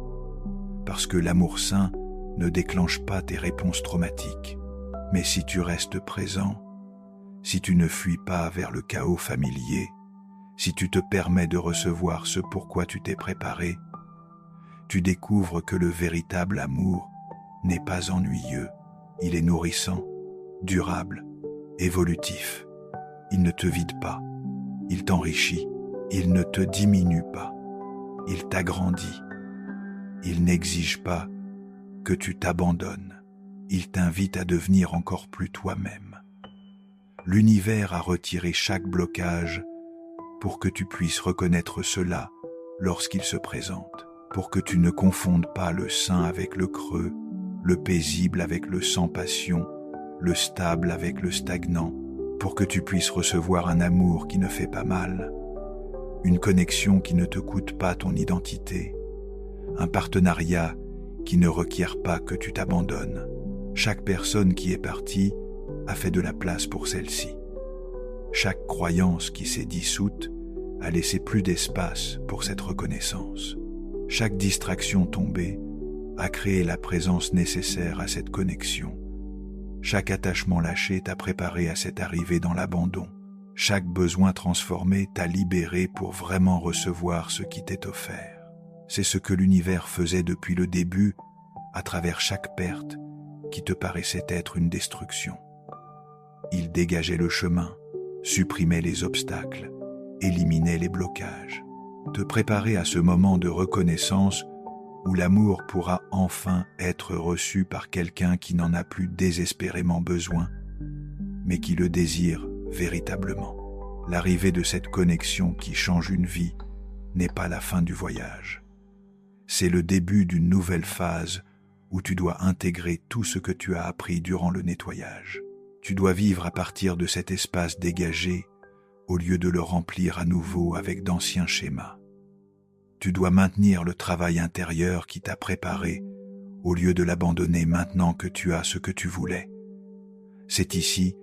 parce que l'amour sain ne déclenche pas tes réponses traumatiques. Mais si tu restes présent, si tu ne fuis pas vers le chaos familier, si tu te permets de recevoir ce pourquoi tu t'es préparé, tu découvres que le véritable amour n'est pas ennuyeux, il est nourrissant, durable, évolutif. Il ne te vide pas, il t'enrichit, il ne te diminue pas, il t'agrandit, il n'exige pas que tu t'abandonnes, il t'invite à devenir encore plus toi-même. L'univers a retiré chaque blocage pour que tu puisses reconnaître cela lorsqu'il se présente, pour que tu ne confondes pas le sain avec le creux, le paisible avec le sans passion, le stable avec le stagnant, pour que tu puisses recevoir un amour qui ne fait pas mal, une connexion qui ne te coûte pas ton identité, un partenariat qui ne requiert pas que tu t'abandonnes. Chaque personne qui est partie a fait de la place pour celle-ci. Chaque croyance qui s'est dissoute a laissé plus d'espace pour cette reconnaissance. Chaque distraction tombée a créé la présence nécessaire à cette connexion. Chaque attachement lâché t'a préparé à cette arrivée dans l'abandon. Chaque besoin transformé t'a libéré pour vraiment recevoir ce qui t'est offert. C'est ce que l'univers faisait depuis le début, à travers chaque perte qui te paraissait être une destruction. Il dégageait le chemin, supprimait les obstacles, éliminait les blocages, te préparer à ce moment de reconnaissance où l'amour pourra enfin être reçu par quelqu'un qui n'en a plus désespérément besoin, mais qui le désire véritablement. L'arrivée de cette connexion qui change une vie n'est pas la fin du voyage. C'est le début d'une nouvelle phase où tu dois intégrer tout ce que tu as appris durant le nettoyage. Tu dois vivre à partir de cet espace dégagé au lieu de le remplir à nouveau avec d'anciens schémas. Tu dois maintenir le travail intérieur qui t'a préparé au lieu de l'abandonner maintenant que tu as ce que tu voulais. C'est ici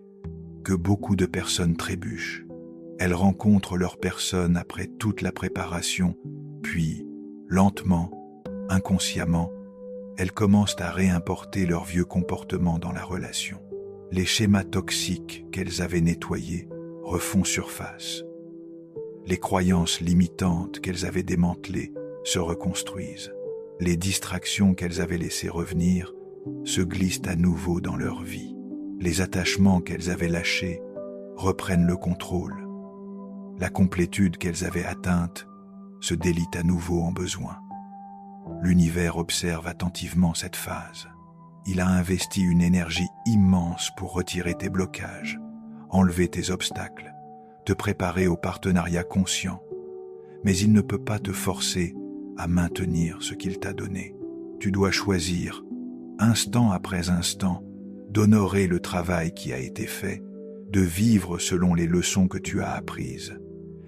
que beaucoup de personnes trébuchent. Elles rencontrent leur personne après toute la préparation, puis, lentement, inconsciemment, elles commencent à réimporter leurs vieux comportements dans la relation. Les schémas toxiques qu'elles avaient nettoyés refont surface. Les croyances limitantes qu'elles avaient démantelées se reconstruisent. Les distractions qu'elles avaient laissées revenir se glissent à nouveau dans leur vie. Les attachements qu'elles avaient lâchés reprennent le contrôle. La complétude qu'elles avaient atteinte se délite à nouveau en besoin. L'univers observe attentivement cette phase. Il a investi une énergie immense pour retirer tes blocages, enlever tes obstacles, te préparer au partenariat conscient. Mais il ne peut pas te forcer à maintenir ce qu'il t'a donné. Tu dois choisir, instant après instant, d'honorer le travail qui a été fait, de vivre selon les leçons que tu as apprises,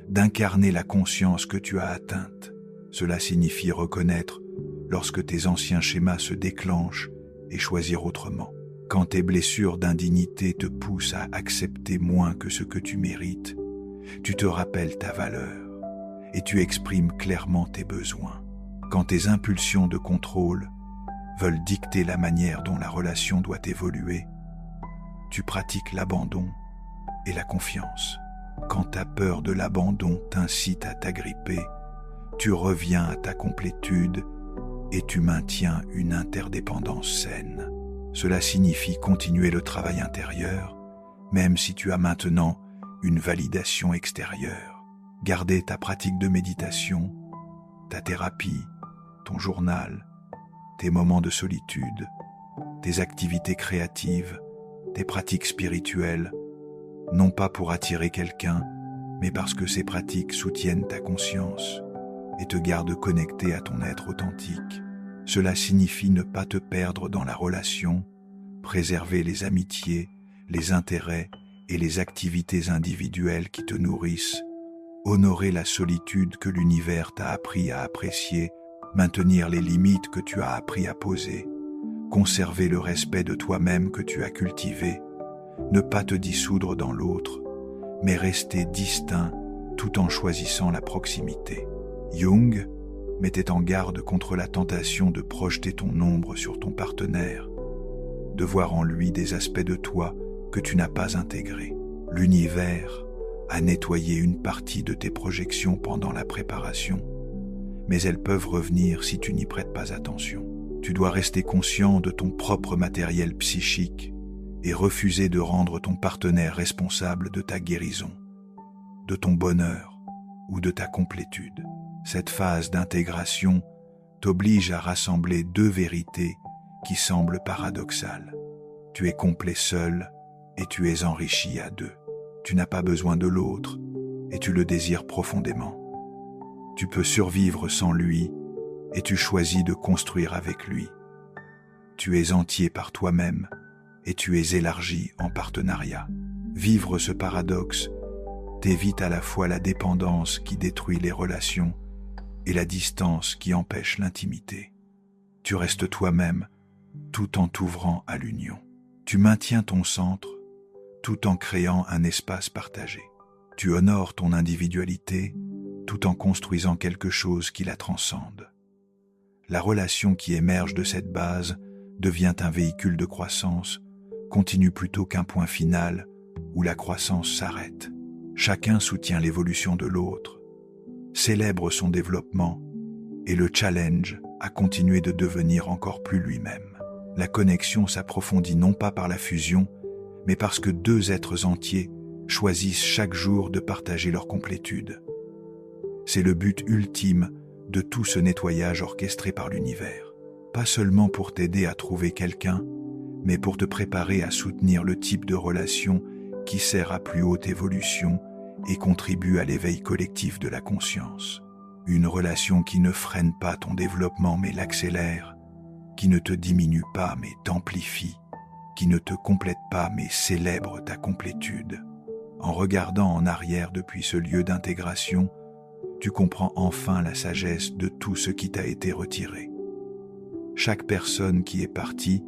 d'incarner la conscience que tu as atteinte. Cela signifie reconnaître lorsque tes anciens schémas se déclenchent et choisir autrement. Quand tes blessures d'indignité te poussent à accepter moins que ce que tu mérites, tu te rappelles ta valeur et tu exprimes clairement tes besoins. Quand tes impulsions de contrôle veulent dicter la manière dont la relation doit évoluer, tu pratiques l'abandon et la confiance. Quand ta peur de l'abandon t'incite à t'agripper, tu reviens à ta complétude et tu maintiens une interdépendance saine. Cela signifie continuer le travail intérieur, même si tu as maintenant une validation extérieure. Garder ta pratique de méditation, ta thérapie, ton journal, tes moments de solitude, tes activités créatives, tes pratiques spirituelles, non pas pour attirer quelqu'un, mais parce que ces pratiques soutiennent ta conscience et te gardent connecté à ton être authentique. Cela signifie ne pas te perdre dans la relation, préserver les amitiés, les intérêts et les activités individuelles qui te nourrissent, honorer la solitude que l'univers t'a appris à apprécier, maintenir les limites que tu as appris à poser, conserver le respect de toi-même que tu as cultivé, ne pas te dissoudre dans l'autre, mais rester distinct tout en choisissant la proximité. Jung mettait en garde contre la tentation de projeter ton ombre sur ton partenaire, de voir en lui des aspects de toi que tu n'as pas intégrés. L'univers a nettoyé une partie de tes projections pendant la préparation, mais elles peuvent revenir si tu n'y prêtes pas attention. Tu dois rester conscient de ton propre matériel psychique et refuser de rendre ton partenaire responsable de ta guérison, de ton bonheur ou de ta complétude. Cette phase d'intégration t'oblige à rassembler deux vérités qui semblent paradoxales. Tu es complet seul et tu es enrichi à deux. Tu n'as pas besoin de l'autre et tu le désires profondément. Tu peux survivre sans lui et tu choisis de construire avec lui. Tu es entier par toi-même et tu es élargi en partenariat. Vivre ce paradoxe t'évite à la fois la dépendance qui détruit les relations et la distance qui empêche l'intimité. Tu restes toi-même tout en t'ouvrant à l'union. Tu maintiens ton centre tout en créant un espace partagé. Tu honores ton individualité tout en construisant quelque chose qui la transcende. La relation qui émerge de cette base devient un véhicule de croissance, continue plutôt qu'un point final où la croissance s'arrête. Chacun soutient l'évolution de l'autre, célèbre son développement et le challenge à continuer de devenir encore plus lui-même. La connexion s'approfondit non pas par la fusion, mais parce que deux êtres entiers choisissent chaque jour de partager leur complétude. C'est le but ultime de tout ce nettoyage orchestré par l'univers. Pas seulement pour t'aider à trouver quelqu'un, mais pour te préparer à soutenir le type de relation qui sert à plus haute évolution et contribue à l'éveil collectif de la conscience. Une relation qui ne freine pas ton développement mais l'accélère, qui ne te diminue pas mais t'amplifie, qui ne te complète pas mais célèbre ta complétude. En regardant en arrière depuis ce lieu d'intégration, tu comprends enfin la sagesse de tout ce qui t'a été retiré. Chaque personne qui est partie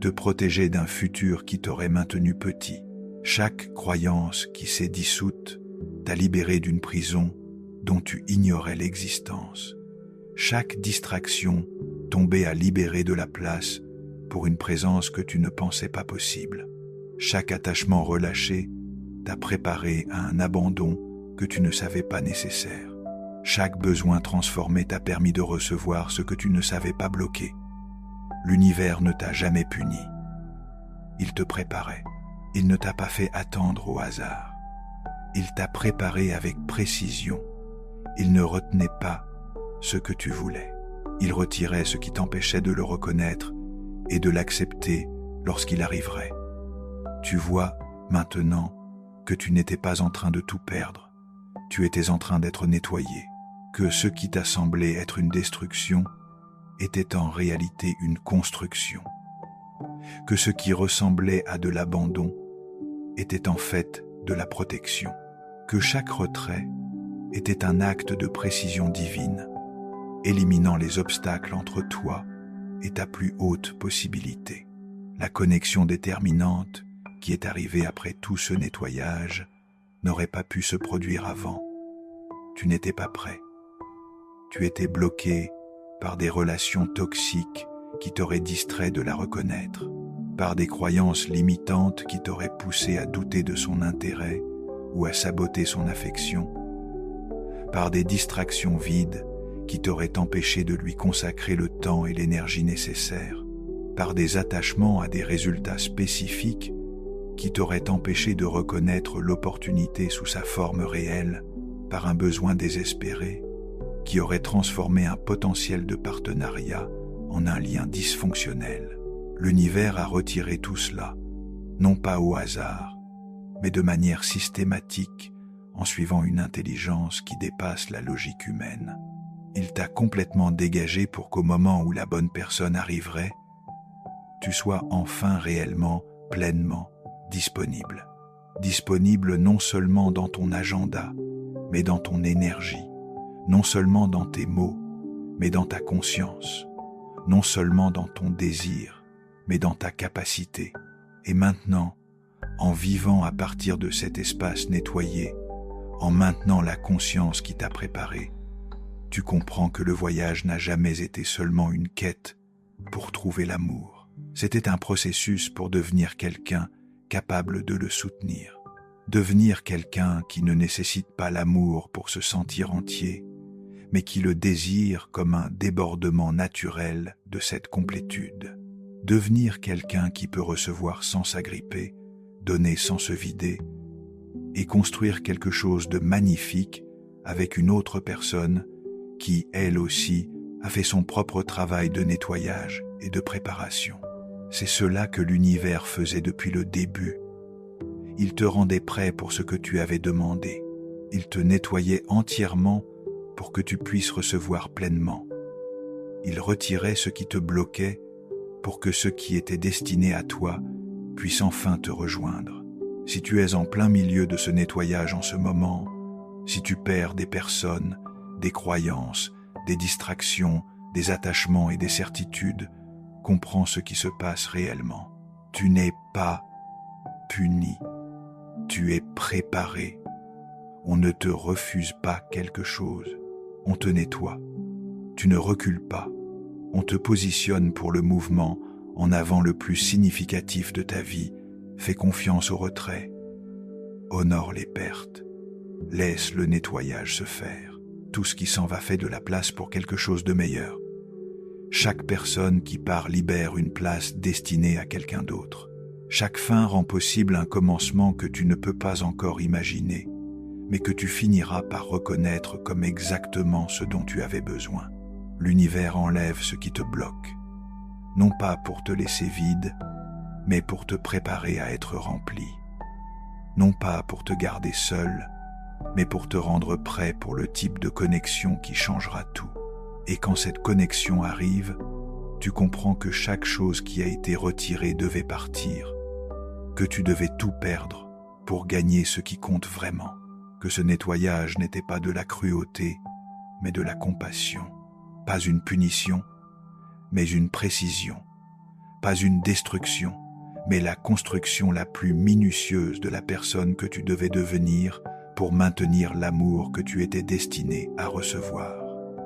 te protégeait d'un futur qui t'aurait maintenu petit. Chaque croyance qui s'est dissoute t'a libéré d'une prison dont tu ignorais l'existence. Chaque distraction tombait à libérer de la place pour une présence que tu ne pensais pas possible. Chaque attachement relâché t'a préparé à un abandon que tu ne savais pas nécessaire. Chaque besoin transformé t'a permis de recevoir ce que tu ne savais pas bloquer. L'univers ne t'a jamais puni. Il te préparait. Il ne t'a pas fait attendre au hasard. Il t'a préparé avec précision. Il ne retenait pas ce que tu voulais. Il retirait ce qui t'empêchait de le reconnaître et de l'accepter lorsqu'il arriverait. Tu vois maintenant que tu n'étais pas en train de tout perdre. Tu étais en train d'être nettoyé, que ce qui t'a semblé être une destruction était en réalité une construction. que ce qui ressemblait à de l'abandon était en fait de la protection, que chaque retrait était un acte de précision divine, éliminant les obstacles entre toi et ta plus haute possibilité. La connexion déterminante qui est arrivée après tout ce nettoyage n'aurait pas pu se produire avant. Tu n'étais pas prêt. Tu étais bloqué par des relations toxiques qui t'auraient distrait de la reconnaître, par des croyances limitantes qui t'auraient poussé à douter de son intérêt ou à saboter son affection, par des distractions vides qui t'auraient empêché de lui consacrer le temps et l'énergie nécessaires, par des attachements à des résultats spécifiques qui t'auraient empêché de reconnaître l'opportunité sous sa forme réelle, par un besoin désespéré qui aurait transformé un potentiel de partenariat en un lien dysfonctionnel. L'univers a retiré tout cela, non pas au hasard, mais de manière systématique, en suivant une intelligence qui dépasse la logique humaine. Il t'a complètement dégagé pour qu'au moment où la bonne personne arriverait, tu sois enfin réellement, pleinement disponible. Disponible non seulement dans ton agenda, mais dans ton énergie, non seulement dans tes mots, mais dans ta conscience, non seulement dans ton désir, mais dans ta capacité. Et maintenant, en vivant à partir de cet espace nettoyé, en maintenant la conscience qui t'a préparé, tu comprends que le voyage n'a jamais été seulement une quête pour trouver l'amour. C'était un processus pour devenir quelqu'un capable de le soutenir. Devenir quelqu'un qui ne nécessite pas l'amour pour se sentir entier, mais qui le désire comme un débordement naturel de cette complétude. Devenir quelqu'un qui peut recevoir sans s'agripper, donner sans se vider, et construire quelque chose de magnifique avec une autre personne qui, elle aussi, a fait son propre travail de nettoyage et de préparation. C'est cela que l'univers faisait depuis le début. Il te rendait prêt pour ce que tu avais demandé. Il te nettoyait entièrement pour que tu puisses recevoir pleinement. Il retirait ce qui te bloquait pour que ce qui était destiné à toi puisse enfin te rejoindre. Si tu es en plein milieu de ce nettoyage en ce moment, si tu perds des personnes, des croyances, des distractions, des attachements et des certitudes, comprends ce qui se passe réellement. Tu n'es pas puni, tu es préparé. On ne te refuse pas quelque chose, on te nettoie. Tu ne recules pas, on te positionne pour le mouvement en avant le plus significatif de ta vie. Fais confiance au retrait, honore les pertes, laisse le nettoyage se faire. Tout ce qui s'en va fait de la place pour quelque chose de meilleur. Chaque personne qui part libère une place destinée à quelqu'un d'autre. Chaque fin rend possible un commencement que tu ne peux pas encore imaginer, mais que tu finiras par reconnaître comme exactement ce dont tu avais besoin. L'univers enlève ce qui te bloque, non pas pour te laisser vide, mais pour te préparer à être rempli. Non pas pour te garder seul, mais pour te rendre prêt pour le type de connexion qui changera tout. Et quand cette connexion arrive, tu comprends que chaque chose qui a été retirée devait partir, que tu devais tout perdre pour gagner ce qui compte vraiment, que ce nettoyage n'était pas de la cruauté, mais de la compassion, pas une punition, mais une précision, pas une destruction, mais la construction la plus minutieuse de la personne que tu devais devenir pour maintenir l'amour que tu étais destiné à recevoir.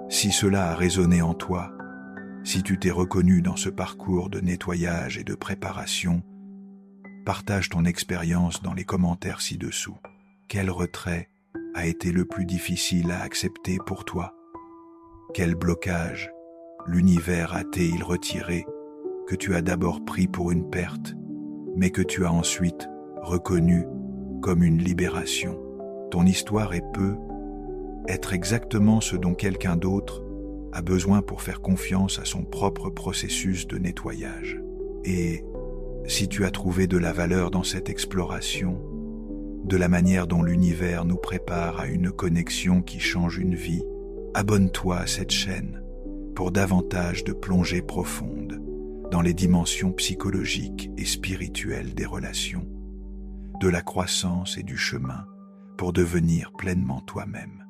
Si cela a résonné en toi, si tu t'es reconnu dans ce parcours de nettoyage et de préparation, partage ton expérience dans les commentaires ci-dessous. Quel retrait a été le plus difficile à accepter pour toi? Quel blocage l'univers a-t-il retiré que tu as d'abord pris pour une perte, mais que tu as ensuite reconnu comme une libération? Ton histoire peut être exactement ce dont quelqu'un d'autre a besoin pour faire confiance à son propre processus de nettoyage. Et si tu as trouvé de la valeur dans cette exploration, de la manière dont l'univers nous prépare à une connexion qui change une vie, abonne-toi à cette chaîne pour davantage de plongées profondes dans les dimensions psychologiques et spirituelles des relations, de la croissance et du chemin pour devenir pleinement toi-même.